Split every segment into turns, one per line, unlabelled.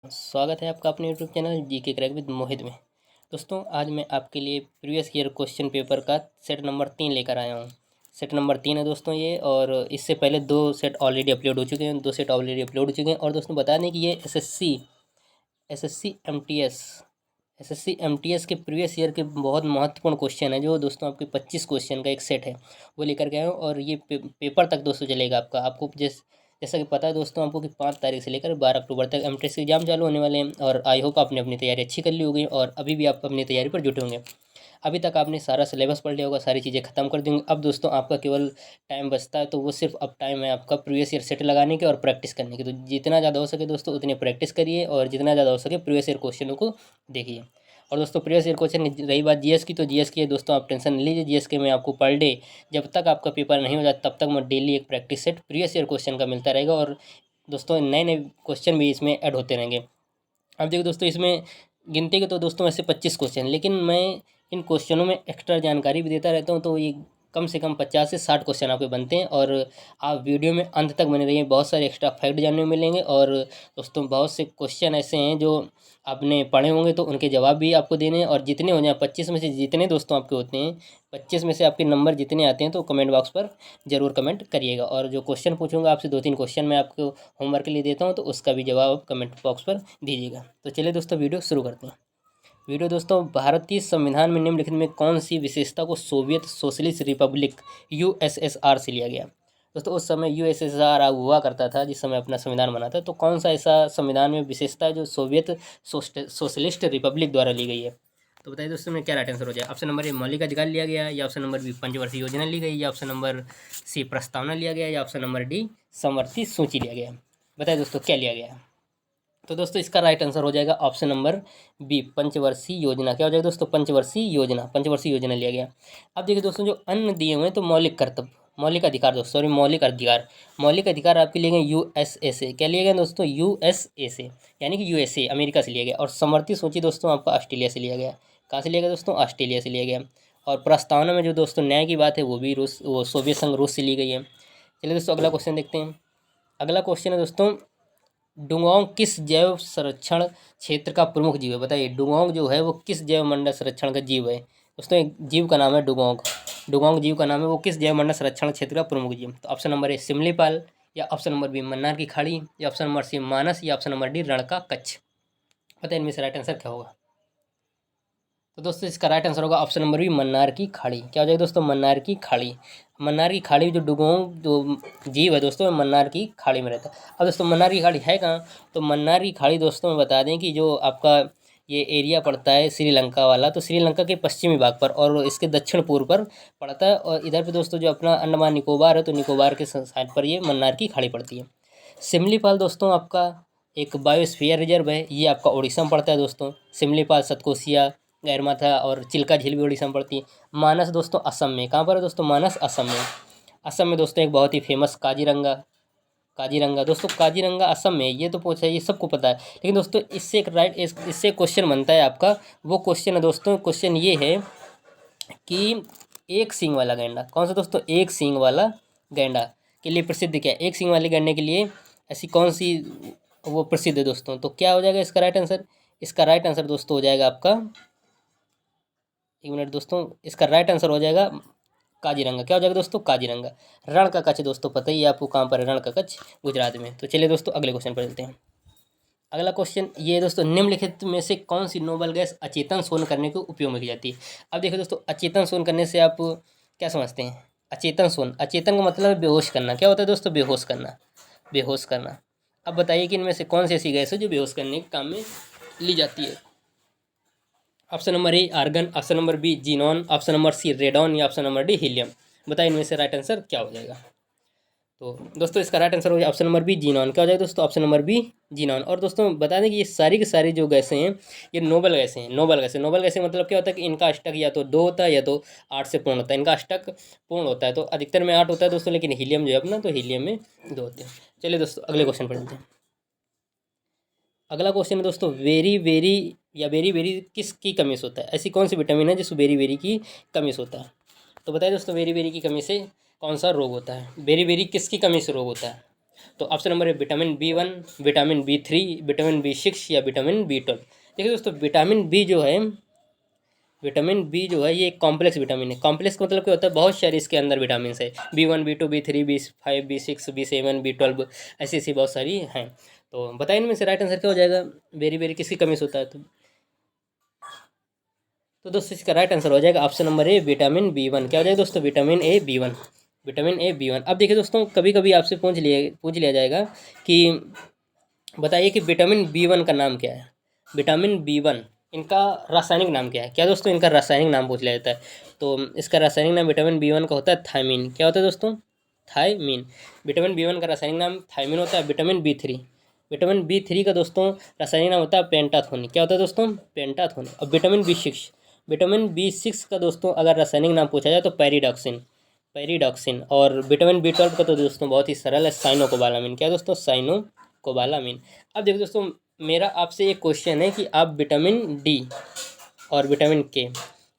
स्वागत है आपका अपने YouTube channel GK crack with Mohit में। दोस्तों आज मैं आपके लिए प्रीवियस ईयर क्वेश्चन पेपर का सेट नंबर 3 लेकर आया हूँ। सेट नंबर 3 है दोस्तों ये, और इससे पहले 2 सेट ऑलरेडी अपलोड हो चुके हैं, 2 सेट ऑलरेडी अपलोड हो चुके हैं। और दोस्तों बता दें कि ये एसएससी एमटीएस के प्रीवियस ईयर के बहुत महत्वपूर्ण क्वेश्चन है, जो दोस्तों आपके 25 क्वेश्चन का एक सेट है वो लेकर के आए हूँ। और ये पेपर तक दोस्तों चलेगा आपका। आपको जैसा कि पता है दोस्तों आपको कि 5 तारीख से लेकर 12 अक्टूबर तक एमटीएस के एग्जाम चालू होने वाले हैं। और आई होप आपने अपनी तैयारी अच्छी कर ली होगी और अभी भी आप अपनी तैयारी पर जुटे होंगे। अभी तक आपने सारा सिलेबस पढ़ लिया होगा, सारी चीज़ें खत्म कर देंगे। अब दोस्तों आपका केवल टाइम बचता है, तो वो सिर्फ अब टाइम है आपका प्रीवियस ईयर सेट लगाने के और प्रैक्टिस करने की। तो जितना ज़्यादा हो सके दोस्तों उतनी प्रैक्टिस करिए और जितना ज़्यादा हो सके प्रीवियस ईयर क्वेश्चनों को देखिए। और दोस्तों प्रीवियस ईयर क्वेश्चन, रही बात जीएस की, तो जीएस की दोस्तों आप टेंशन नहीं लीजिए। जीएस के मैं आपको पर डे, जब तक आपका पेपर नहीं हो जाता तब तक मैं डेली एक practice set previous year question का मिलता रहेगा। और दोस्तों नए नए क्वेश्चन भी इसमें ऐड होते रहेंगे। अब देखो दोस्तों, इसमें गिनती के तो दोस्तों वैसे 25 क्वेश्चन, लेकिन मैं इन क्वेश्चनों में एक्स्ट्रा जानकारी भी देता रहता हूँ। तो ये कम से कम 50 से 60 क्वेश्चन आपके बनते हैं। और आप वीडियो में अंत तक बने रहिए, बहुत सारे एक्स्ट्रा फैक्ट जानने को मिलेंगे। और दोस्तों बहुत से क्वेश्चन ऐसे हैं जो आपने पढ़े होंगे, तो उनके जवाब भी आपको देने हैं। और जितने हो जाए 25 में से जितने दोस्तों आपके होते हैं, 25 में से आपके नंबर जितने आते हैं, तो कमेंट बॉक्स पर ज़रूर कमेंट करिएगा। और जो क्वेश्चन पूछूंगा आपसे, 2-3 क्वेश्चन मैं आपको होमवर्क के लिए देता हूँ, तो उसका भी जवाब आप कमेंट बॉक्स पर दीजिएगा। तो चलिए दोस्तों वीडियो शुरू करते हैं। वीडियो दोस्तों, भारतीय संविधान में निम्नलिखित में कौन सी विशेषता को सोवियत सोशलिस्ट रिपब्लिक यूएसएसआर से लिया गया। दोस्तों उस समय यूएसएसआर हुआ करता था जिस समय अपना संविधान बना था। तो कौन सा ऐसा संविधान में विशेषता है जो सोवियत सोशलिस्ट रिपब्लिक द्वारा ली गई है। तो बताइए दोस्तों में क्या राइट आंसर हो जाए। ऑप्शन नंबर ए मौलिक अधिकार लिया गया, या ऑप्शन नंबर बी पंचवर्षीय योजना ली गई, या ऑप्शन नंबर सी प्रस्तावना लिया गया, या ऑप्शन नंबर डी समवर्ती सूची लिया गया। बताइए दोस्तों क्या लिया गया। तो दोस्तों इसका राइट आंसर हो जाएगा ऑप्शन नंबर बी पंचवर्षीय योजना। क्या हो जाएगा दोस्तों, पंचवर्षीय योजना लिया गया। अब देखिए दोस्तों, जो अन्य दिए हुए हैं, तो मौलिक कर्तव्य, मौलिक अधिकार दोस्तों, सॉरी मौलिक अधिकार आपके लिए गए यूएसए से। क्या लिया गया दोस्तों, यूएसए से, यानी कि यूएसए अमेरिका से लिया गया। और समवर्ती सूची दोस्तों आपका ऑस्ट्रेलिया से लिया गया। कहाँ से लिया गया दोस्तों, ऑस्ट्रेलिया से लिया गया। और प्रस्तावना में जो दोस्तों न्याय की बात है, वो भी सोवियत संघ रूस से ली गई है। चलिए दोस्तों अगला क्वेश्चन देखते हैं। अगला क्वेश्चन है दोस्तों, डुगोंग किस जैव संरक्षण क्षेत्र का प्रमुख जीव है। बताइए डुगोंग जो है वो किस जैव मंडल संरक्षण का जीव है। दोस्तों एक जीव का नाम है डुगोंग जीव का नाम है, वो किस जैव मंडल संरक्षण क्षेत्र का प्रमुख जीव। तो ऑप्शन नंबर ए सिमलीपाल, या ऑप्शन नंबर बी मन्नार की खाड़ी, या ऑप्शन नंबर सी मानस, या ऑप्शन नंबर डी रण का कच्छ। बताइए इनमें से राइट आंसर क्या होगा। तो दोस्तों इसका राइट आंसर होगा ऑप्शन नंबर बी मन्नार की खाड़ी। क्या हो जाएगा दोस्तों, मन्नार की खाड़ी। मन्नार की खाड़ी जो डुगोंग जो जीव है दोस्तों, मन्नार की खाड़ी में रहता है। अब दोस्तों मन्नार की खाड़ी है कहाँ, तो मन्नार की खाड़ी दोस्तों मैं बता दें कि जो आपका ये एरिया पड़ता है श्रीलंका वाला, तो श्रीलंका के पश्चिमी भाग पर और इसके दक्षिण पूर्व पर पड़ता है। और इधर पे दोस्तों जो अपना अंडमान निकोबार है, तो निकोबार के साइड पर ये मन्नार की खाड़ी पड़ती है। सिमलीपाल दोस्तों आपका एक बायोस्फीयर रिजर्व है, ये आपका उड़ीसा में पड़ता है दोस्तों। सिमलीपाल, सतकोसिया, गैरमाथा और चिल्का झील भी उड़ीसा में पड़ती है। मानस दोस्तों असम में, कहाँ पर है दोस्तों, मानस असम में। असम में दोस्तों एक बहुत ही फेमस काजीरंगा दोस्तों, काजीरंगा असम में, ये तो पूछा है, ये सबको पता है। लेकिन दोस्तों इससे एक इससे क्वेश्चन बनता है आपका। वो क्वेश्चन है दोस्तों, क्वेश्चन ये है कि एक सींग वाला गैंडा, कौन सा दोस्तों, एक सींग वाला गैंडा के लिए प्रसिद्ध क्या है। एक सींग वाले गैंडे के लिए ऐसी कौन सी वो प्रसिद्ध है दोस्तों। तो क्या हो जाएगा इसका राइट आंसर। इसका राइट आंसर दोस्तों हो जाएगा आपका, एक मिनट दोस्तों, इसका राइट आंसर हो जाएगा काजीरंगा। क्या हो जाएगा दोस्तों, काजीरंगा। रण का कच्छ दोस्तों पता ही है आपको कहाँ पर है, रण का कच्छ गुजरात में। तो चलिए दोस्तों अगले क्वेश्चन पर चलते हैं। अगला क्वेश्चन ये दोस्तों, निम्नलिखित में से कौन सी नोबल गैस अचेतन शोधन करने के उपयोग में की जाती है। अब देखो दोस्तों, अचेतन शोधन करने से आप क्या समझते हैं। अचेतन शोधन, अचेतन का मतलब है बेहोश करना। क्या होता है दोस्तों, बेहोश करना। अब बताइए कि इनमें से कौन सी ऐसी गैस है जो बेहोश करने के काम में ली जाती है। Option number A argon, option number B xenon, option number C radon, या ऑप्शन नंबर डी हीलियम। बताइए इनमें से राइट आंसर क्या हो जाएगा। तो दोस्तों इसका राइट आंसर हो जाए ऑप्शन नंबर बी जीनॉन। क्या हो जाएगा दोस्तों, ऑप्शन नंबर बी जीनॉन। और दोस्तों बता दें कि ये सारी की सारी जो गैसें हैं, ये नोबल गैसें हैं। नोबल गैसें मतलब क्या होता है कि इनका अष्टक या तो 2 होता है या तो 8 से पूर्ण होता है। इनका अष्टक पूर्ण होता है, तो अधिकतर में 8 होता है दोस्तों, लेकिन हीलियम जो है अपना, तो हीलियम में 2 होते हैं। चलिए दोस्तों अगले क्वेश्चन पर चलते हैं। अगला क्वेश्चन है दोस्तों, वेरी वेरी किसकी कमी से होता है। ऐसी कौन सी विटामिन है जिस वेरी वेरी की कमी से होता है। तो बताइए दोस्तों वेरी वेरी की कमी से कौन सा रोग होता है। वेरी वेरी किसकी कमी से रोग होता है। तो ऑप्शन नंबर है vitamin B1, vitamin B3, vitamin B6 या विटामिन B12। देखिए दोस्तों, विटामिन बी जो है ये एक कॉम्प्लेक्स विटामिन है। कॉम्प्लेक्स का मतलब क्या होता है, बहुत सारे इसके अंदर विटामिन है। B1, B2, B3, B5, B6, B7, B12, ऐसी ऐसी बहुत सारी हैं। तो बताइए इनमें से राइट आंसर क्या हो जाएगा। वेरी वेरी किसकी कमी से होता है तो दोस्तों इसका राइट आंसर हो जाएगा option number A vitamin B1। क्या हो जाएगा दोस्तों, विटामिन A B1। अब देखिए दोस्तों, कभी कभी आपसे पूछ लिया जाएगा कि बताइए कि विटामिन B1 का नाम क्या है। विटामिन B1 इनका रासायनिक नाम क्या है। क्या दोस्तों, इनका रासायनिक नाम पूछ लिया जाता है। तो इसका रासायनिक नाम विटामिन B1 का होता है थायमीन। क्या होता है दोस्तों, थायमीन। विटामिन B1 का रासायनिक नाम थायमीन होता है। विटामिन B3 का दोस्तों रासायनिक नाम होता है पेंटाथोन। क्या होता है दोस्तों, पेंटाथोन। और विटामिन B6 का दोस्तों अगर रासायनिक नाम पूछा जाए तो पेरिडॉक्सिन। और विटामिन B12 का तो दोस्तों बहुत ही सरल है, साइनोकोबालामिन। क्या दोस्तों, साइनोकोबालामिन। अब देखो दोस्तों, मेरा आपसे एक क्वेश्चन है कि आप विटामिन D और विटामिन K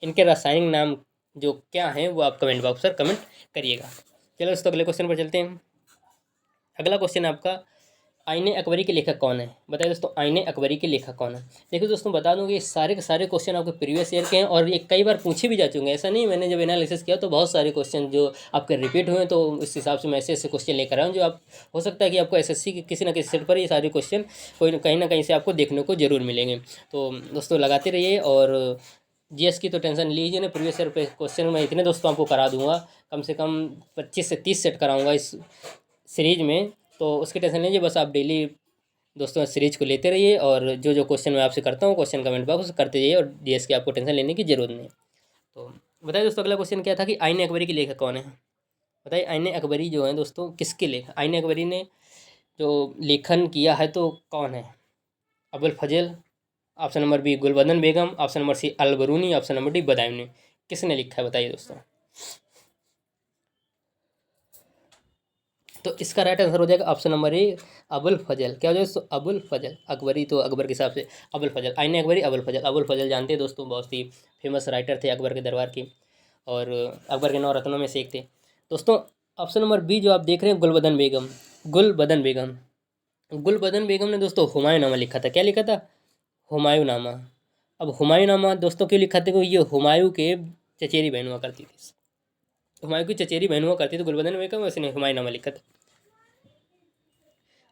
इनके रासायनिक नाम जो क्या हैं वो आप कमेंट बॉक्स पर कमेंट करिएगा। चलो दोस्तों अगले क्वेश्चन पर चलते हैं। अगला क्वेश्चन है आपका, आईने अकबरी के लेखक कौन है। बताइए दोस्तों, आईने अकबरी के लेखक कौन है। देखिए दोस्तों, बता दूं कि सारे के सारे क्वेश्चन आपके प्रीवियस ईयर के हैं और ये कई बार पूछे भी जा चुके हैं। ऐसा नहीं, मैंने जब एनालिसिस किया तो बहुत सारे क्वेश्चन जो आपके रिपीट हुए हैं, तो इस हिसाब से मैं ऐसे ऐसे क्वेश्चन लेकर आया हूँ जो आप हो सकता है कि आपको एसएससी के किसी न किसी सेट पर ये सारे क्वेश्चन कहीं ना कहीं से आपको देखने को जरूर मिलेंगे। तो दोस्तों लगाते रहिए। और जीएस की तो टेंशन लीजिए ना, प्रीवियस ईयर पे क्वेश्चन मैं इतने दोस्तों आपको करा दूंगा, कम से कम 25 से 30 सेट कराऊंगा इस सीरीज में। तो उसकी टेंशन लीजिए, बस आप डेली दोस्तों सीरीज को लेते रहिए और जो जो क्वेश्चन मैं आपसे करता हूँ क्वेश्चन कमेंट बॉक्स करते जाइए, और जीएस की आपको टेंशन लेने की जरूरत नहीं। तो बताइए दोस्तों, अगला क्वेश्चन क्या था कि आईने अकबरी के लेखक कौन है। बताइए, आईने अकबरी जो है दोस्तों किसके लेखक, आईने अकबरी ने जो लेखन किया है तो कौन है। Abul Fazal, option number B Gulbadan Begum, option number C Alberuni, option number D Badayuni. किसने लिखा है बताइए दोस्तों। तो इसका राइट आंसर हो जाएगा ऑप्शन नंबर ए अबुल फजल। क्या हो जाएगा दोस्तों, अबुल फजल। अकबरी तो अकबर के हिसाब से अबुल फजल, आईने अकबरी अबुल फजल जानते हैं दोस्तों, बहुत ही फेमस राइटर थे अकबर के दरबार के, और अकबर के 9 रत्नों में से एक थे दोस्तों। ऑप्शन नंबर बी जो आप देख रहे हैं गुलबदन बेगम, गुलबदन बेगम। गुलबदन बेगम ने दोस्तों हुमायूंनामा लिखा था। क्या लिखा था, हुमायूंनामा। अब हुमायूंनामा दोस्तों क्यों लिखा था, क्योंकि ये हुमायूं के चचेरी बहन हुआ करती थी। हुमायूं की चचेरी बहन हुआ करती थी गुलबदन बेगम, उसने हुमायूंनामा लिखा था।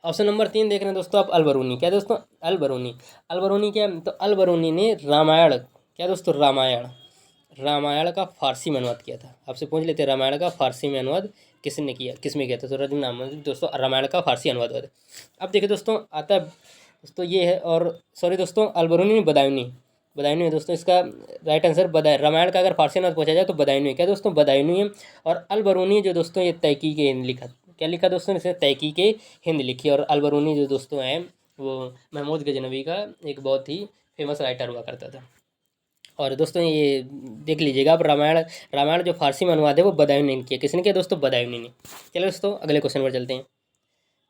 ऑप्शन नंबर 3 देख रहे हैं दोस्तों आप, अलबरूनी। क्या दोस्तों, अलबरूनी। अलबरूनी क्या, तो अलबरूनी ने रामायण, क्या दोस्तों, रामायण का फारसी में अनुवाद किया था। आपसे पूछ लेते हैं रामायण का फारसी में अनुवाद किसने किया, किसमें किया था। तो रजनीनाम दोस्तों रामायण का फारसी अनुवाद हुआ था। अब देखिए दोस्तों आता है दोस्तों ये है, और सॉरी दोस्तों अलबरूनी ने बदायूनी है दोस्तों। इसका राइट आंसर रामायण का अगर फारसी अनुवाद पूछा जाए तो बदायूनी है। क्या दोस्तों, बदायूनी है। और अलबरूनी जो दोस्तों ये तहकीक हिंद लिखा, क्या लिखा दोस्तों, इसे तहकीक हिंद लिखी। और अलबरूनी जो दोस्तों हैं वो महमूद गजनवी का एक बहुत ही फेमस राइटर हुआ करता था। और दोस्तों ये देख लीजिएगा आप, रामायण जो फारसी में अनुवाद है वो बदायूनी ने किया। किसने किया दोस्तों, बदायूनी ने। चलो दोस्तों अगले क्वेश्चन पर चलते हैं।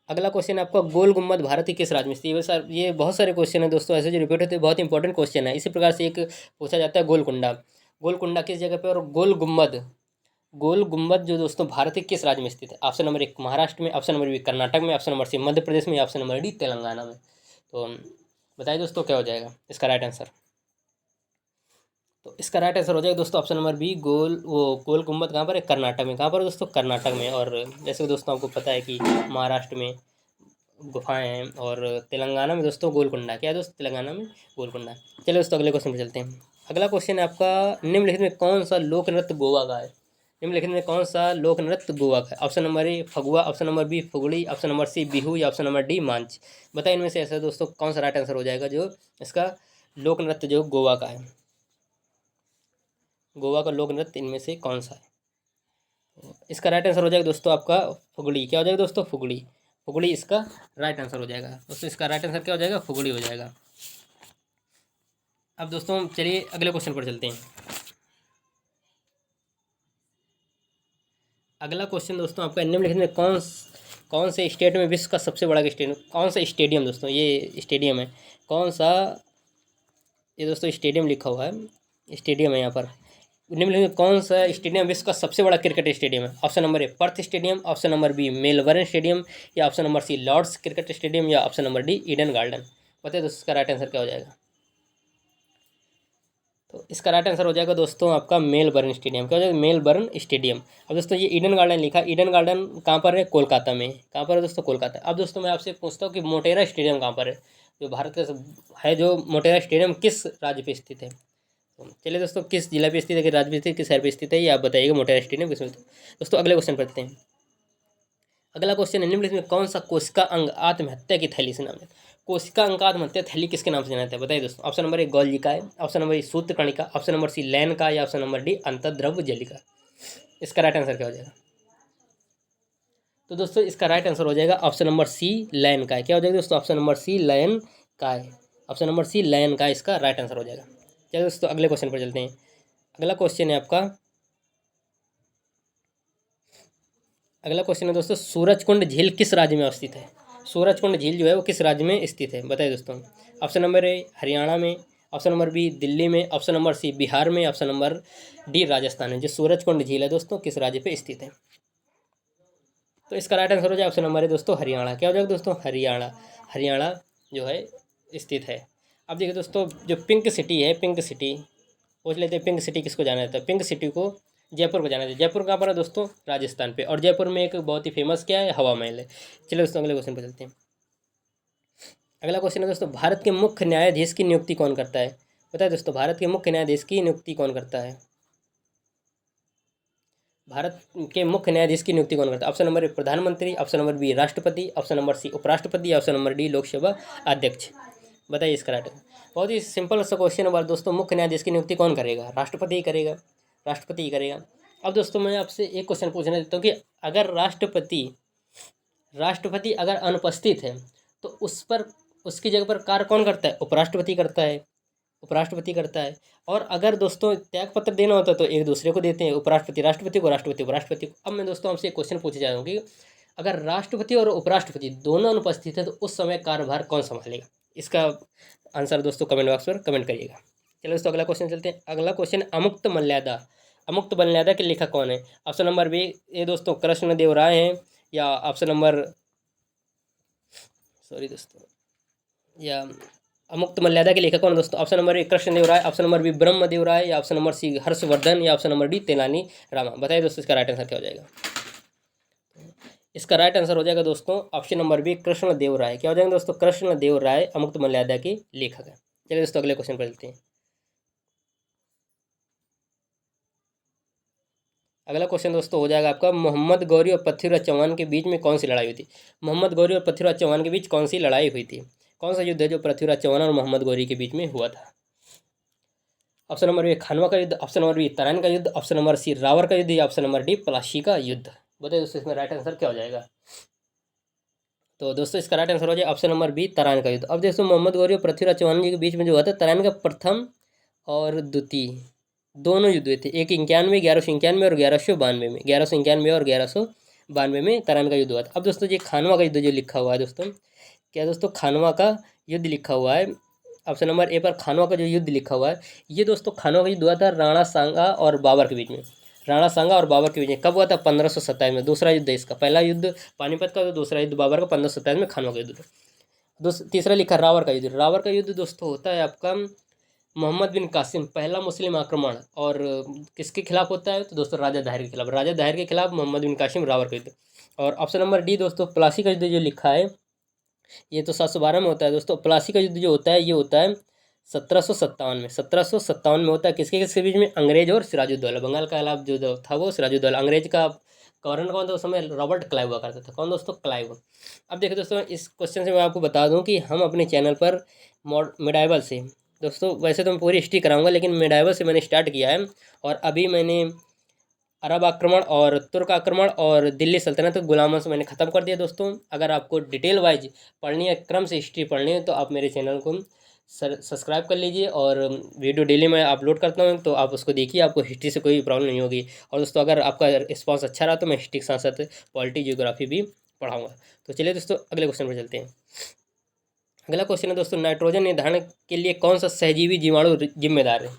अगला क्वेश्चन है आपका, गोल गुम्बद भारत के किस राज्य में स्थित है। ये बहुत सारे क्वेश्चन है दोस्तों ऐसे जो रिपीट होते हैं, बहुत इंपॉर्टेंट क्वेश्चन है। इसी प्रकार से एक पूछा जाता है गोलकुंडा किस जगह पे, और गोल गुम्बद जो दोस्तों भारत के किस राज्य में स्थित है। ऑप्शन नंबर 1 महाराष्ट्र में, ऑप्शन नंबर बी कर्नाटक में, ऑप्शन नंबर सी मध्य प्रदेश में, ऑप्शन नंबर डी तेलंगाना में। तो बताइए दोस्तों क्या हो जाएगा इसका राइट आंसर। तो इसका राइट आंसर हो जाएगा दोस्तों ऑप्शन नंबर बी गोल गुम्बद कहाँ पर है, कर्नाटक में। कहाँ पर दोस्तों, कर्नाटक में। और जैसे दोस्तों आपको पता है कि महाराष्ट्र में गुफाएं हैं, और तेलंगाना में दोस्तों गोलकुंडा। क्या है दोस्तों, तेलंगाना में गोलकुंडा। चलिए दोस्तों अगले क्वेश्चन पर चलते हैं। अगला क्वेश्चन है आपका, निम्नलिखित में कौन सा लोक नृत्य गोवा का है। निम्नलिखित में कौन सा लोक नृत्य गोवा का है। Option number A Phagua, option number B Fugdi, option number C Bihu, या ऑप्शन नंबर डी मांझ। बताइए इनमें से ऐसा दोस्तों कौन सा राइट आंसर हो जाएगा जो इसका लोक नृत्य जो गोवा का है। गोवा का लोक नृत्य इनमें से कौन सा है। इसका राइट आंसर हो जाएगा दोस्तों आपका फुगड़ी। क्या हो जाएगा दोस्तों, फुगड़ी इसका राइट आंसर हो जाएगा दोस्तों। इसका राइट आंसर क्या हो जाएगा, फुगड़ी हो जाएगा। अब दोस्तों चलिए अगले क्वेश्चन पर चलते हैं। अगला क्वेश्चन दोस्तों आपका, निम्नलिखित में कौन से स्टेट में विश्व का सबसे बड़ा स्टेडियम, कौन सा स्टेडियम दोस्तों, ये स्टेडियम है कौन सा, ये दोस्तों स्टेडियम लिखा हुआ है, स्टेडियम है यहाँ पर। निम्नलिखित में कौन सा स्टेडियम विश्व का सबसे बड़ा क्रिकेट स्टेडियम है? Option number A Perth stadium, option number B Melbourne stadium, या option number C Lord's cricket stadium, या option number D Eden Garden. बताइए दोस्तों इसका राइट आंसर क्या हो जाएगा? तो इसका राइट आंसर हो जाएगा दोस्तों आपका मेलबर्न स्टेडियम। क्या हो जाएगा? Melbourne stadium. अब दोस्तों ये ईडन गार्डन लिखा, ईडन गार्डन कहाँ पर है? कोलकाता में। कहाँ पर है दोस्तों? कोलकाता। अब दोस्तों मैं आपसे पूछता हूँ कि मोटेरा स्टेडियम कहाँ पर है? जो भारत का है, जो मोटेरा स्टेडियम किस राज्य पे स्थित है? तो चलिए दोस्तों, किस जिला पे स्थित है, किस राज्य पे स्थित, किस शहर पे स्थित है, ये आप बताइएगा मोटेरा स्टेडियम किस में। दोस्तों अगले क्वेश्चन पढ़ते हैं। अगला क्वेश्चन है, निम्नलिखित में कौन सा कोशिका अंग आत्महत्या की थैली से नाम है? कोशिका अंग आत्महत्या थैली किसके नाम से जाना जाता है? बताइए दोस्तों। ऑप्शन नंबर ए गोल्जिका है, ऑप्शन नंबर ए सूत्रकणिका, ऑप्शन नंबर सी लैन का, या ऑप्शन नंबर डी अंतर्द्रव जलिका। इसका राइट आंसर क्या हो जाएगा? तो दोस्तों इसका राइट आंसर हो जाएगा ऑप्शन नंबर सी लैन का है। क्या हो जाएगा दोस्तों? ऑप्शन नंबर सी लैन का है। ऑप्शन नंबर सी लैन का इसका राइट आंसर हो जाएगा। चलिए दोस्तों अगले क्वेश्चन पर चलते हैं। अगला क्वेश्चन है आपका, अगला क्वेश्चन है दोस्तों, सूरजकुंड झील किस राज्य में अवस्थित है? सूरजकुंड झील जो है वो किस राज्य में स्थित है? बताइए दोस्तों। ऑप्शन नंबर ए हरियाणा में, ऑप्शन नंबर बी दिल्ली में, ऑप्शन नंबर सी बिहार में, ऑप्शन नंबर डी राजस्थान में। जो सूरजकुंड झील है दोस्तों किस राज्य पे स्थित है? तो इसका राइट आंसर हो जाए ऑप्शन नंबर है दोस्तों हरियाणा। क्या हो जाएगा दोस्तों? हरियाणा। हरियाणा जो है स्थित है। अब देखिए दोस्तों, जो पिंक सिटी है, पिंक सिटी पूछ लेते हैं, पिंक सिटी किसको जाना जाता है? पिंक सिटी को जयपुर को जाना जाता है। जयपुर कहाँ पर है दोस्तों? राजस्थान पे। और जयपुर में एक बहुत ही फेमस क्या है? हवा महल है। चलिए दोस्तों अगले क्वेश्चन पर चलते हैं। अगला क्वेश्चन है दोस्तों, भारत के मुख्य न्यायाधीश की नियुक्ति कौन करता है? बताए दोस्तों, भारत के मुख्य न्यायाधीश की नियुक्ति कौन करता है? भारत के मुख्य न्यायाधीश की नियुक्ति कौन करता है? ऑप्शन नंबर ए प्रधानमंत्री, ऑप्शन नंबर बी राष्ट्रपति, ऑप्शन नंबर सी उपराष्ट्रपति, ऑप्शन नंबर डी लोकसभा अध्यक्ष। बताइए इसका राइट। बहुत ही सिंपल सा क्वेश्चन है दोस्तों, मुख्य न्यायाधीश की नियुक्ति कौन करेगा? राष्ट्रपति ही करेगा। राष्ट्रपति ही करेगा। अब दोस्तों मैं आपसे एक क्वेश्चन पूछना चाहता हूँ कि अगर राष्ट्रपति राष्ट्रपति अगर अनुपस्थित है तो उस पर, उसकी जगह पर कार्य कौन करता है? उपराष्ट्रपति करता है। उपराष्ट्रपति करता है। और अगर दोस्तों त्यागपत्र देना होता है तो एक दूसरे को देते हैं, उपराष्ट्रपति राष्ट्रपति को, राष्ट्रपति उपराष्ट्रपति को। अब मैं दोस्तों आपसे एक क्वेश्चन पूछे जा रहा हूँ कि अगर राष्ट्रपति और उपराष्ट्रपति दोनों अनुपस्थित है तो उस समय कार्यभार कौन संभालेगा? इसका आंसर दोस्तों कमेंट बॉक्स पर कमेंट करिएगा। चलो दोस्तों अगला क्वेश्चन चलते हैं। अगला क्वेश्चन, अमुक्त मर्यादा, अमुक्त मर्यादा के लेखक कौन है? ऑप्शन नंबर बी ये दोस्तों कृष्णदेव राय हैं, या ऑप्शन नंबर, सॉरी दोस्तों, या अमुक्त मर्यादा के लेखक कौन दोस्तों? Option number A Krishnadev Rai, option number B Brahmadev Rai, या ऑप्शन नंबर सी हर्षवर्धन, या option number D Tenali Rama. बताइए दोस्तों इसका राइट आंसर क्या हो जाएगा? इसका राइट आंसर हो जाएगा दोस्तों ऑप्शन नंबर बी कृष्णदेव राय। क्या हो जाएगा दोस्तों? कृष्णदेव राय अमुक्त मर्यादा के लेखक है। चलिए दोस्तों अगले क्वेश्चन पर चलते हैं। अगला क्वेश्चन दोस्तों हो जाएगा आपका, मोहम्मद गौरी और पृथ्वीराज चौहान के बीच में कौन सी लड़ाई हुई थी? मोहम्मद गौरी और पृथ्वीराज चौहान के बीच कौन सी लड़ाई हुई थी? कौन सा युद्ध है जो पृथ्वीराज चौहान और मोहम्मद गौरी के बीच में हुआ था? ऑप्शन नंबर ए खानवा का युद्ध, ऑप्शन नंबर बी तराइन का युद्ध, ऑप्शन नंबर सी रावर का युद्ध, या ऑप्शन नंबर डी प्लासी का युद्ध। बताइए दोस्तों इसमें राइट आंसर क्या हो जाएगा? तो दोस्तों इसका राइट आंसर हो जाए ऑप्शन नंबर बी तराइन का युद्ध। अब दोस्तों मोहम्मद गौरी और पृथ्वीराज चौहान जी के बीच में जो हुआ था, तराइन का प्रथम और द्वितीय दोनों युद्ध हुए थे। एक 91, 1191 और 1192 में, 1191 और 1192 में तराइन का युद्ध हुआ था। अब दोस्तों ये खानवा का युद्ध जो लिखा हुआ है दोस्तों, क्या दोस्तों खानवा का युद्ध लिखा हुआ है, ऑप्शन नंबर ए पर खानवा का जो युद्ध लिखा हुआ है, ये दोस्तों खानवा का युद्ध हुआ था राणा सांगा और बाबर के बीच में। राणा सांगा और बाबर के बीच में कब हुआ था? 1527 में। दूसरा युद्ध है इसका, पहला युद्ध पानीपत का, तो दूसरा युद्ध बाबर का 1527 में खानवा का युद्ध था। तीसरा लिखा रावर का युद्ध। रावर का युद्ध दोस्तों होता है आपका मोहम्मद बिन कासिम पहला मुस्लिम आक्रमण, और किसके खिलाफ होता है? तो दोस्तों राजा दाहिर के खिलाफ। राजा दाहिर के खिलाफ मोहम्मद बिन कासिम रावर का युद्ध। और ऑप्शन नंबर डी दोस्तों प्लासी का युद्ध जो लिखा है, ये तो 712 में होता है दोस्तों। प्लासी का युद्ध जो होता है ये होता है 1757 में। 1757 में होता है किसके किसके बीच में? अंग्रेज और सिराजुद्दौला। बंगाल का खिलाफ जो था वो सिराजुद्दौला। अंग्रेज का गवर्नर कौन था उस समय? रॉबर्ट क्लाइव हुआ करता था। कौन दोस्तों? क्लाइव। अब देखो दोस्तों इस क्वेश्चन से मैं आपको बता दूं कि हम अपने चैनल पर मिडाइवल से, दोस्तों वैसे तो मैं पूरी हिस्ट्री कराऊंगा लेकिन मिडाइवल से मैंने स्टार्ट किया है, और अभी मैंने अरब आक्रमण और तुर्क आक्रमण और दिल्ली सल्तनत के गुलामों से मैंने ख़त्म कर दिया दोस्तों। अगर आपको डिटेल वाइज पढ़नी है, क्रम से हिस्ट्री पढ़नी है, तो आप मेरे चैनल को सब्सक्राइब कर लीजिए, और वीडियो डेली मैं अपलोड करता हूँ तो आप उसको देखिए, आपको हिस्ट्री से कोई प्रॉब्लम नहीं होगी। और दोस्तों अगर आपका रिस्पॉन्स अच्छा रहा तो मैं हिस्ट्री के साथ साथ पॉलिटी जियोग्राफी भी पढ़ाऊँगा। तो चलिए दोस्तों अगले क्वेश्चन पर चलते हैं। अगला क्वेश्चन है दोस्तों, नाइट्रोजन निर्धारण के लिए कौन सा सहजीवी जीवाणु जिम्मेदार है?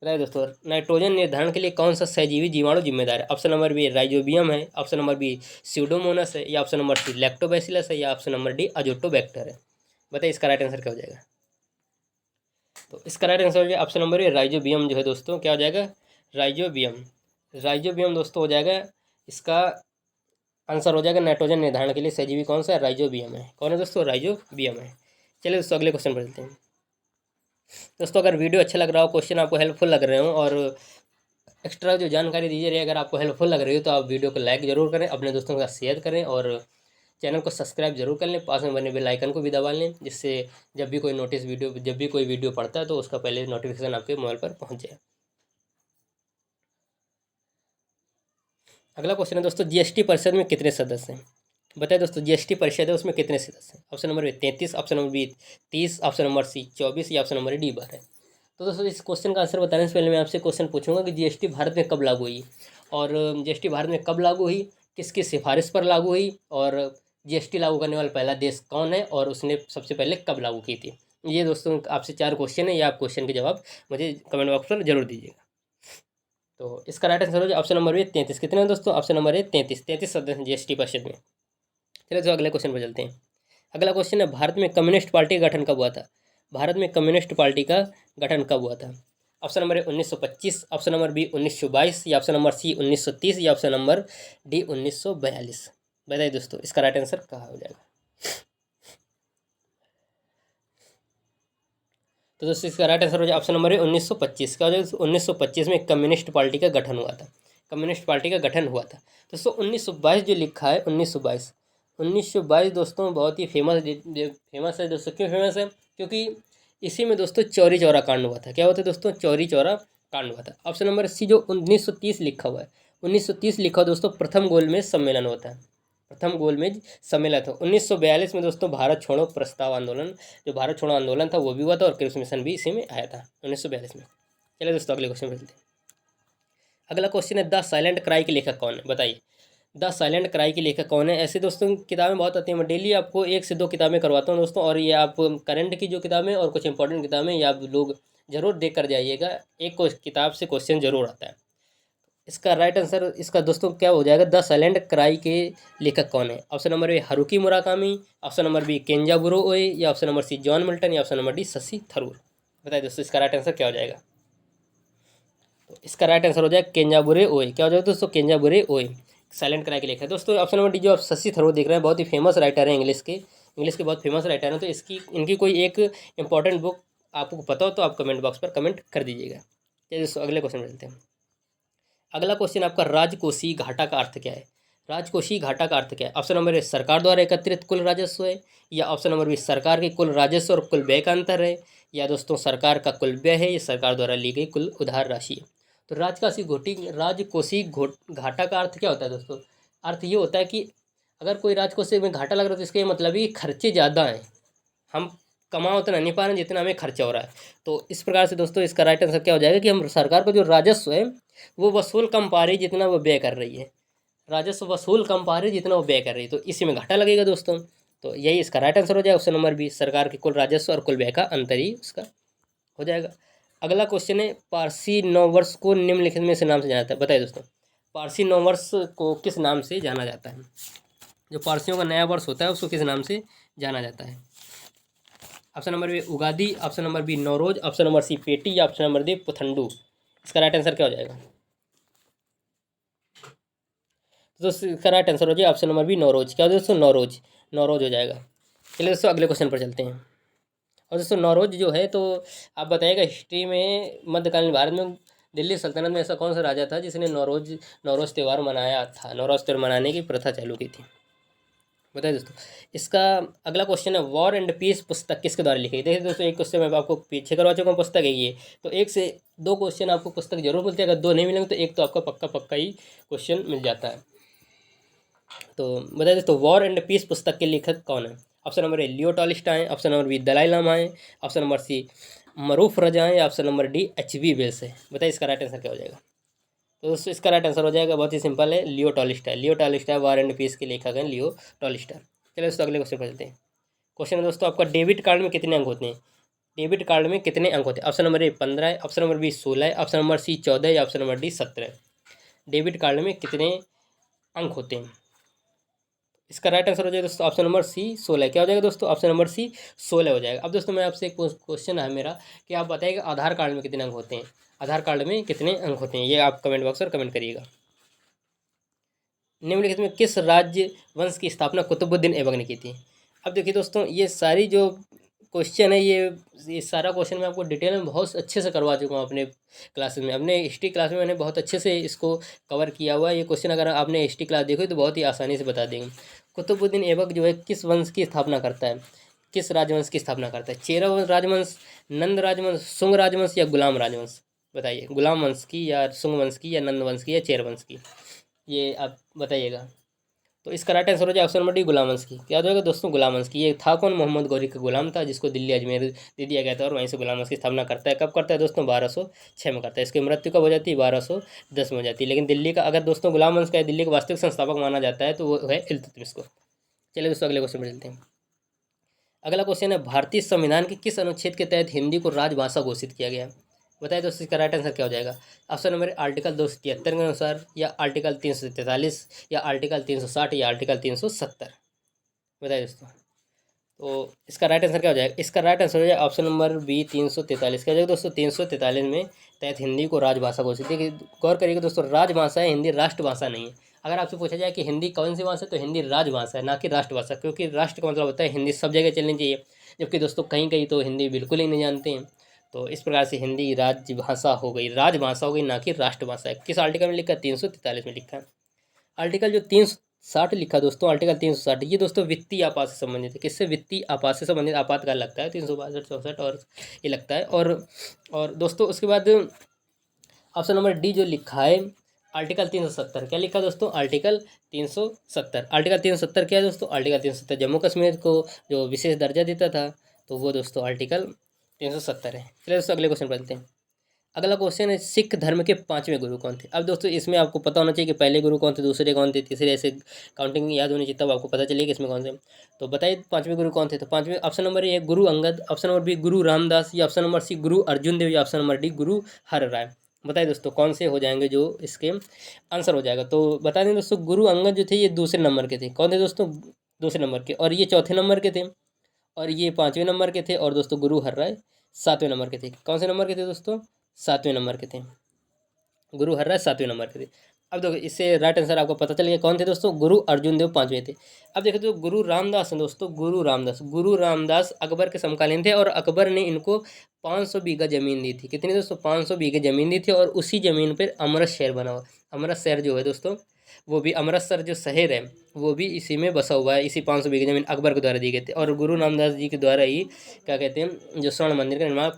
बताइए दोस्तों, नाइट्रोजन निर्धारण के लिए कौन सा सहजीवी जीवाणु जिम्मेदार है? ऑप्शन नंबर बी राइजोबियम है, ऑप्शन नंबर बी स्यूडोमोनास है, या ऑप्शन नंबर सी लैक्टोबैसिलस है, या ऑप्शन नंबर डी अजोटोबैक्टर है। बताइए इसका राइट आंसर क्या हो जाएगा? तो इसका राइट आंसर हो जाएगा ऑप्शन नंबर ए राइजोबियम जो है दोस्तों, क्या हो जाएगा? राइजोबियम। राइजोबियम दोस्तों हो जाएगा इसका आंसर हो जाएगा। नाइट्रोजन निर्धारण के लिए सहजीवी कौन सा है? राइजोबियम है। कौन है दोस्तों? राइजोबियम है। चलिए दोस्तों अगले क्वेश्चन पर चलते हैं। दोस्तों अगर वीडियो अच्छा लग रहा हो, क्वेश्चन आपको हेल्पफुल लग रहे हो और एक्स्ट्रा जो जानकारी दीजिए रही, अगर आपको हेल्पफुल लग रही हो तो आप वीडियो को लाइक जरूर करें, अपने दोस्तों के साथ शेयर करें और चैनल को सब्सक्राइब जरूर कर लें, पास में बने बेल आइकन को भी दबा लें, जिससे जब भी कोई वीडियो पड़ता है तो उसका पहले नोटिफिकेशन आपके मोबाइल पर पहुंच जाए। अगला क्वेश्चन है दोस्तों, जीएसटी परिषद में कितने सदस्य हैं? बताइए दोस्तों, जीएसटी परिषद है उसमें कितने सदस्य हैं? Option number A 33, option number B 30, option number C 24, या ऑप्शन नंबर डी 12। तो दोस्तों इस क्वेश्चन का आंसर बताने से पहले मैं आपसे क्वेश्चन पूछूंगा कि जीएसटी भारत में कब लागू हुई, और जीएसटी भारत में कब लागू हुई, किसकी सिफारिश पर लागू हुई, और जीएसटी लागू करने वाला पहला देश कौन है, और उसने सबसे पहले कब लागू की थी। ये दोस्तों आपसे 4 क्वेश्चन है, या आप क्वेश्चन के जवाब मुझे कमेंट बॉक्स पर जरूर दीजिएगा। तो इसका राइट आंसर हो जाए ऑप्शन नंबर ए 33। कितने हैं दोस्तों? ऑप्शन नंबर ए 33 सदस्य हैं जीएसटी परिषद में। चलिए तो अगले क्वेश्चन पर चलते हैं। अगला क्वेश्चन है, भारत में कम्युनिस्ट पार्टी का गठन कब हुआ था? भारत में कम्युनिस्ट पार्टी का गठन कब हुआ था? Option number A 1925, option number B 1922, या ऑप्शन नंबर सी 1930, या ऑप्शन नंबर डी 1942। बताइए दोस्तों इसका राइट आंसर कहाँ हो जाएगा? तो दोस्तों इसका राइट आंसर हो जाए ऑप्शन नंबर है 1925। का हो जाएगा 1925 में कम्युनिस्ट पार्टी का गठन हुआ था। कम्युनिस्ट पार्टी का गठन हुआ था दोस्तों। 1922 जो लिखा है 1922 दोस्तों बहुत ही फेमस है दोस्तों। क्यों फेमस है? क्योंकि इसी में दोस्तों चौरी चौरा कांड हुआ था। क्या हुआ था दोस्तों? चौरी चौरा कांड हुआ था। ऑप्शन नंबर सी जो 1930 लिखा हुआ है, 1930 लिखा हुआ दोस्तों प्रथम गोलमेज सम्मेलन होता है। प्रथम गोलमेज सम्मेलन था 1942 में दोस्तों। भारत छोड़ो प्रस्ताव आंदोलन, जो भारत छोड़ो आंदोलन था वो भी हुआ था, और क्रिप्स मिशन भी इसी में आया था 1942 में। चलिए दोस्तों अगले क्वेश्चन मिलते हैं। अगला क्वेश्चन है, द साइलेंट क्राई के लेखक कौन है? बताइए द साइलेंट क्राई के लेखक कौन है? ऐसे दोस्तों किताबें बहुत आती हैं, मैं डेली आपको 1 से 2 किताबें करवाता हूँ दोस्तों, और ये आप करंट की जो किताबें और कुछ इंपॉर्टेंट किताबें ये आप लोग जरूर देख कर जाइएगा। एक किताब से क्वेश्चन जरूर आता है। इसका राइट आंसर इसका दोस्तों क्या हो जाएगा? द साइलेंट क्राई के लेखक कौन है? Option number A Haruki Murakami, option number B Kenzaburo Oe, या option number C John Milton, या option number D Shashi Tharoor. बताइए दोस्तों इसका राइट आंसर क्या हो जाएगा? तो इसका राइट आंसर हो जाएगा केंजाबुरे ओए। क्या हो जाएगा दोस्तों? केंजाबुरे ओए साइलेंट क्राई के लेखक है दोस्तों। ऑप्शन नंबर डी जो आप शशि थरूर देख रहे हैं, बहुत ही फेमस राइटर है, इंग्लिश के बहुत फेमस राइटर हैं। तो इनकी कोई एक इंपॉर्टेंट बुक आपको पता हो तो आप कमेंट बॉक्स पर कमेंट कर दीजिएगा। चलिए दोस्तों अगले क्वेश्चन मिलते हैं। अगला क्वेश्चन आपका, राजकोषीय घाटा का अर्थ क्या है? राजकोषीय घाटा का अर्थ क्या है? ऑप्शन नंबर ए सरकार द्वारा एकत्रित कुल राजस्व है, या ऑप्शन नंबर बी सरकार के कुल राजस्व और कुल व्यय का अंतर है, या दोस्तों सरकार का कुल व्यय है, या सरकार द्वारा ली गई कुल उधार राशि है। तो राजकोषीय घाटा का अर्थ क्या होता है दोस्तों? अर्थ ये होता है कि अगर कोई राजकोषीय में घाटा लग रहा है तो इसका ये मतलब ही खर्चे ज़्यादा हैं, हम कमा उतना नहीं पा रहे हैं जितना हमें खर्चा हो रहा है। तो इस प्रकार से दोस्तों इसका राइट आंसर क्या हो जाएगा कि हम सरकार का जो राजस्व है वो वसूल कम पा रही है जितना वो व्यय कर रही है। राजस्व वसूल कम पा रही है जितना वो व्यय कर रही है, तो इसी में घाटा लगेगा दोस्तों। तो यही इसका राइट आंसर हो जाएगा ऑप्शन नंबर बी, सरकार के कुल राजस्व और कुल व्यय का अंतर ही उसका हो जाएगा। अगला क्वेश्चन है, पारसी नववर्ष को निम्नलिखित में से नाम से जाना जाता है। बताइए दोस्तों पारसी नववर्ष को किस नाम से जाना जाता है? जो पारसियों का नया वर्ष होता है उसको किस नाम से जाना जाता है? Option number B Ugadi, option number B Navroz, option number C पेटी, या ऑप्शन नंबर डी पुथंडू। इसका राइट आंसर क्या हो जाएगा? तो दोस्तों इसका राइट आंसर हो जाएगा ऑप्शन नंबर बी नौरोज। क्या हो दोस्तों? नौरोज हो जाएगा। चलिए दोस्तों अगले क्वेश्चन पर चलते हैं। और दोस्तों नौरोज जो है तो आप बताइएगा हिस्ट्री में मध्यकालीन भारत में दिल्ली सल्तनत में ऐसा कौन सा राजा था जिसने नौरोज त्यौहार मनाया था, नौरोज त्यौहार मनाने की प्रथा चालू की थी? बताइए दोस्तों। इसका अगला क्वेश्चन है, वॉर एंड पीस पुस्तक किसके द्वारा लिखी गई? देखिए दोस्तों एक क्वेश्चन मैं आपको पीछे करवा चुका हूँ, पुस्तक है ये। तो 1 से 2 क्वेश्चन आपको पुस्तक जरूर मिलते हैं, अगर 2 नहीं मिलेंगे तो एक तो आपका पक्का ही क्वेश्चन मिल जाता है। तो बताइए दोस्तों वॉर एंड पीस पुस्तक के लेखक कौन है? Option number A Leo Tolstoy, option number B Dalai Lama है, option number C Maroof Raza है, या option number D H B. Wells है। बताइए इसका राइट आंसर क्या हो जाएगा? तो दोस्तों इसका राइट आंसर हो जाएगा बहुत ही सिंपल है, Leo Tolstoy. Leo Tolstoy War and Peace के लेखक हैं लियो टॉल्स्टॉय। चलिए दोस्तों अगले क्वेश्चन पर चलते हैं। क्वेश्चन है दोस्तों आपका, डेबिट कार्ड में कितने अंक होते हैं? डेबिट कार्ड में कितने अंक होते हैं? ऑप्शन नंबर ए 15 है, ऑप्शन नंबर बी 16 है, ऑप्शन नंबर सी 14 या option number D 17। Debit card में कितने अंक होते हैं? इसका राइट आंसर हो जाएगा दोस्तों ऑप्शन नंबर सी 16। क्या हो जाएगा दोस्तों? ऑप्शन नंबर सी 16 हो जाएगा। अब दोस्तों मैं आपसे एक क्वेश्चन है मेरा कि आप बताइए कि आधार कार्ड में कितने अंक होते हैं? आधार कार्ड में कितने अंक होते हैं, ये आप कमेंट बॉक्स पर कमेंट करिएगा। निम्नलिखित में किस राज्य वंश की स्थापना कुतुबुद्दीन ऐबक ने की थी? अब देखिए दोस्तों, ये सारी जो क्वेश्चन है, ये सारा क्वेश्चन मैं आपको डिटेल में बहुत अच्छे से करवा चुका हूँ अपने क्लासेस में। अपने हिस्ट्री क्लास में मैंने बहुत अच्छे से इसको कवर किया हुआ है। ये क्वेश्चन अगर आपने हिस्ट्री क्लास देखी तो बहुत ही आसानी से बता देंगे। कुतुबुद्दीन ऐबक जो है किस वंश की स्थापना करता है, किस राजवंश की स्थापना करता है? चेरा राजवंश, नंद राजवंश, सुंग राजवंश या गुलाम राजवंश? बताइए, गुलाम वंश की या सुंग वंश की या नंद वंश की या चेर वंश की? ये आप बताइएगा। तो इसका राइट आंसर हो जाए ऑप्शन नंबर डी, गुलाम वंश की। क्या हो जाएगा दोस्तों? गुलाम वंश की। ये था कौन? मोहम्मद गौरी का गुलाम था, जिसको दिल्ली अजमेर दे दिया गया था और वहीं से गुलाम वंश की स्थापना करता है। कब करता है दोस्तों? 1206 में करता है। इसकी मृत्यु कब हो जाती है? 1210 में हो जाती है। लेकिन दिल्ली का, अगर दोस्तों गुलाम वंश का दिल्ली का वास्तविक संस्थापक माना जाता है तो वो है इल्तुतमिश को। चलिए दोस्तों अगले क्वेश्चन पर चलते हैं। अगला क्वेश्चन है, भारतीय संविधान के किस अनुच्छेद के तहत हिंदी को राजभाषा घोषित किया गया? बताइए दोस्तों, इसका राइट आंसर क्या हो जाएगा? ऑप्शन नंबर आर्टिकल 273 के अनुसार, या आर्टिकल 343, या आर्टिकल 360, या आर्टिकल 370? बताइए दोस्तों। तो इसका राइट आंसर क्या हो जाएगा? इसका राइट आंसर हो जाएगा ऑप्शन नंबर बी 343। क्या हो जाएगा दोस्तों? 343 में तहत हिंदी को राजभाषा घोषित। देखिए गौर करिएगा दोस्तों, राजभाषा है, हिंदी राष्ट्रभाषा नहीं है। अगर आपसे पूछा जाए कि हिंदी कौन सी भाषा है, तो हिंदी राजभाषा है, ना कि राष्ट्रभाषा। क्योंकि राष्ट्र का मतलब होता है हिंदी सब जगह चलनी चाहिए, जबकि दोस्तों कहीं कहीं तो हिंदी बिल्कुल ही नहीं जानते हैं। तो इस प्रकार से हिंदी राजभाषा हो गई, राजभाषा हो गई, ना कि राष्ट्रभाषा है। किस आर्टिकल में लिखा है? 343 में लिखा है। आर्टिकल जो 360 लिखा दोस्तों, आर्टिकल 360, ये दोस्तों वित्तीय आपात से संबंधित है। किससे? वित्तीय आपात से संबंधित आपातकाल लगता है 362, 64 और ये लगता है। और दोस्तों उसके बाद ऑप्शन नंबर डी जो लिखा है आर्टिकल 370, क्या लिखा दोस्तों? आर्टिकल 370। आर्टिकल 370 क्या है दोस्तों? आर्टिकल 370 जम्मू कश्मीर को जो विशेष दर्जा देता था, तो वो दोस्तों आर्टिकल 370 है। चलिए दोस्तों अगले क्वेश्चन पढ़ते हैं। अगला क्वेश्चन है, सिख धर्म के 5वें गुरु कौन थे? अब दोस्तों इसमें आपको पता होना चाहिए कि पहले गुरु कौन थे, दूसरे कौन थे, तीसरे, ऐसे काउंटिंग याद होनी चाहिए, तब आपको पता चलेगा इसमें कौन से। तो बताइए 5वें गुरु कौन थे? तो 5वें ऑप्शन नंबर ए Guru Angad, option number B गुरु रामदास, या ऑप्शन नंबर सी गुरु अर्जुन देव, या ऑप्शन नंबर डी गुरु हर राय? बताइए दोस्तों कौन से हो जाएंगे जो इसके आंसर हो जाएगा? तो बता दें दोस्तों, गुरु अंगद जो थे ये दूसरे नंबर के थे। कौन थे दोस्तों? दूसरे नंबर के। और ये चौथे नंबर के थे, और ये 5वें नंबर के थे, और दोस्तों गुरु हर राय 7वें नंबर के थे। कौन से नंबर के थे दोस्तों? 7वें नंबर के थे। गुरु हर राय 7वें नंबर के थे। अब देखो इससे राइट आंसर आपको पता चल गया कौन थे दोस्तों? गुरु अर्जुन देव 5वें थे। अब देखो तो गुरु रामदास हैं दोस्तों, गुरु रामदास अकबर के समकालीन थे, और अकबर ने इनको 500 बीघा जमीन दी थी। कितनी दोस्तों? 500 बीघे जमीन दी थी, और उसी जमीन पर अमृत शहर बना हुआ। अमृत शहर जो है दोस्तों, वो भी अमृतसर जो शहर है वो भी इसी में बसा हुआ है। इसी 500 बीघे जमीन अकबर के द्वारा दी गई थी, और गुरु रामदास जी के द्वारा ही क्या कहते हैं जो स्वर्ण मंदिर का निर्माण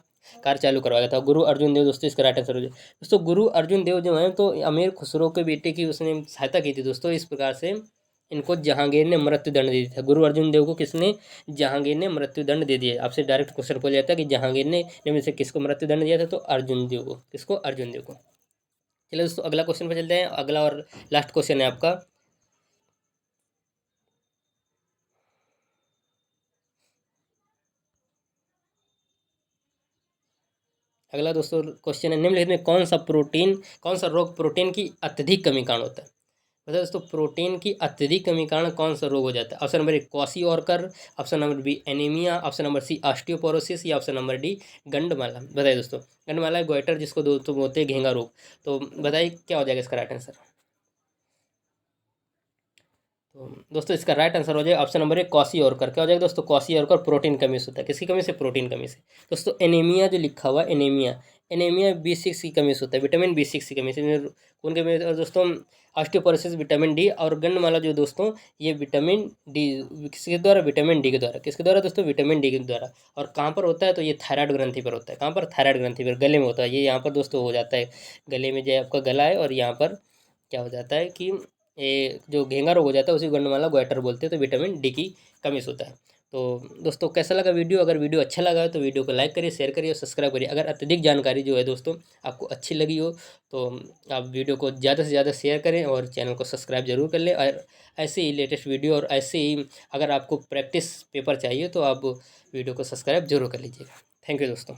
कार्य चालू करवाया था। गुरु अर्जुन देव दोस्तों इसका राइट आंसर हो जाए। दोस्तों गुरु अर्जुन देव जो हैं तो अमीर खुसरो के बेटे की उसने सहायता की थी दोस्तों। इस प्रकार से इनको जहांगीर ने मृत्यु दंड दे दिया था। गुरु अर्जुन देव को किसने? जहांगीर ने मृत्यु दंड दे दिया। आपसे डायरेक्ट क्वेश्चन पूछा जाता है कि जहांगीर ने निम्न से किसको मृत्यु दंड दिया था? तो अर्जुन देव को। किसको? अर्जुन देव को। चलिए दोस्तों अगला क्वेश्चन पर चलते हैं। अगला और लास्ट क्वेश्चन है आपका। अगला दोस्तों क्वेश्चन है, निम्नलिखित में कौन सा रोग प्रोटीन की अत्यधिक कमी कारण होता है? बताओ दोस्तों, प्रोटीन की अत्यधिक कमी कारण कौन सा रोग हो जाता है? Option number A kwashiorkor, option number B anaemia, option number C osteoporosis, या ऑप्शन नंबर डी गंडमाला? बताइए दोस्तों। गंडमाला गोइटर जिसको दोस्तों बोलते हैं घेंगा रोग। तो बताइए क्या हो जाएगा इसका राइट आंसर? तो दोस्तों इसका राइट आंसर हो जाएगा ऑप्शन नंबर ए क्वासिओरकर। क्या हो जाएगा दोस्तों? क्वासिओरकर प्रोटीन कमी से होता है। किसकी कमी से? प्रोटीन कमी से। दोस्तों एनीमिया जो लिखा हुआ है, एनीमिया, एनीमिया B6 की कमी से होता है, विटामिन B6 की कमी से। कौन कमी? और दोस्तों ऑस्टियोपोरोसिस विटामिन डी, और गंडमाला जो दोस्तों ये विटामिन डी किसके द्वारा? विटामिन डी के द्वारा। किसके द्वारा दोस्तों? विटामिन डी के द्वारा। और कहाँ पर होता है? तो ये थायराइड ग्रंथि पर होता है। कहाँ पर? थायराइड ग्रंथि पर, गले में होता है। ये यहाँ पर दोस्तों हो जाता है, गले में जो आपका गला है, और यहाँ पर क्या हो जाता है कि ये जो घेंगा रोग हो जाता है उसी गंडमाला गोइटर बोलते हैं। तो विटामिन डी की कमी से होता है। तो दोस्तों कैसा लगा वीडियो? अगर वीडियो अच्छा लगा है तो वीडियो को लाइक करिए, शेयर करिए और सब्सक्राइब करिए। अगर अत्यधिक जानकारी जो है दोस्तों आपको अच्छी लगी हो तो आप वीडियो को ज़्यादा से ज़्यादा शेयर करें, और चैनल को सब्सक्राइब जरूर कर लें। और ऐसे ही लेटेस्ट वीडियो, और ऐसे ही अगर आपको प्रैक्टिस पेपर चाहिए तो आप वीडियो को सब्सक्राइब जरूर कर लीजिएगा। थैंक यू दोस्तों।